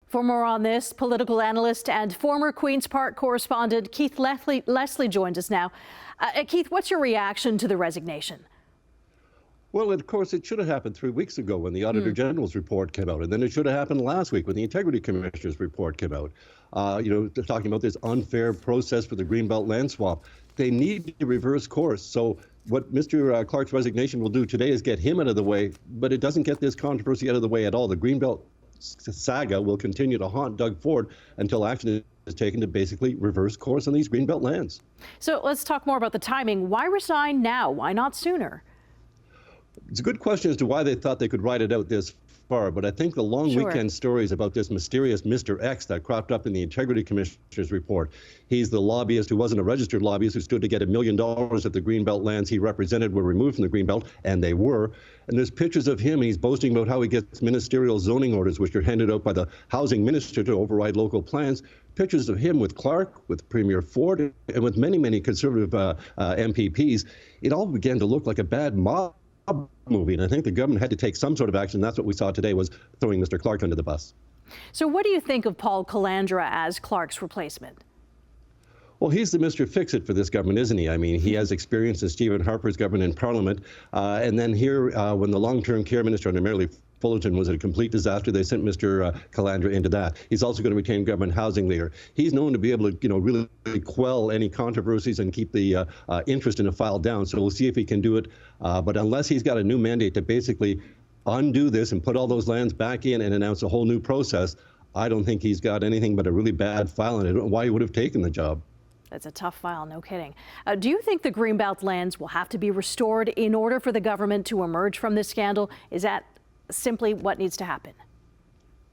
For more on this, political analyst and former Queen's Park correspondent Keith Leslie joins us now. Keith, what's your reaction to the resignation? Well, of course, it should have happened 3 weeks ago when the Auditor General's report came out, and then it should have happened last week when the Integrity Commissioner's report came out. They're talking about this unfair process for the Greenbelt land swap. They need to reverse course. So what Mr. Clark's resignation will do today is get him out of the way, but it doesn't get this controversy out of the way at all. The Greenbelt saga will continue to haunt Doug Ford until action is taken to basically reverse course on these Greenbelt lands. So let's talk more about the timing. Why resign now? Why not sooner? It's a good question as to why they thought they could ride it out this far, but I think the long weekend stories about this mysterious Mr. X that cropped up in the Integrity Commissioner's report. He's the lobbyist who wasn't a registered lobbyist who stood to get $1 million if the Greenbelt lands he represented were removed from the Greenbelt, and they were. And there's pictures of him. He's boasting about how he gets ministerial zoning orders, which are handed out by the housing minister to override local plans. Pictures of him with Clark, with Premier Ford, and with many, many conservative MPPs. It all began to look like a bad mob movie, and I think the government had to take some sort of action. That's what we saw today, was throwing Mr. Clark under the bus. So what do you think of Paul Calandra as Clark's replacement? Well, he's the Mr. Fix-It for this government, isn't he? I mean, he has experience in Stephen Harper's government in Parliament. And then here, when the long-term care minister under Mary Fullerton was a complete disaster, they sent Mr. Calandra into that. He's also going to retain government housing leader. He's known to be able to, really quell any controversies and keep the interest in a file down. So we'll see if he can do it. But unless he's got a new mandate to basically undo this and put all those lands back in and announce a whole new process, I don't think he's got anything but a really bad file, and I don't know why he would have taken the job. That's a tough file, no kidding. Do you think the Greenbelt lands will have to be restored in order for the government to emerge from this scandal? Is that simply what needs to happen?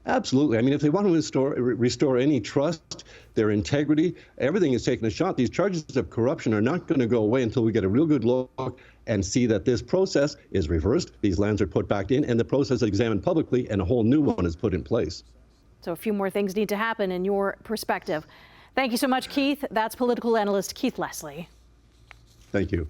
Absolutely. I mean, if they want to restore any trust, their integrity, everything is taking a shot. These charges of corruption are not going to go away until we get a real good look and see that this process is reversed, these lands are put back in, and the process is examined publicly, and a whole new one is put in place. So a few more things need to happen in your perspective. Thank you so much, Keith. That's political analyst Keith Leslie. Thank you.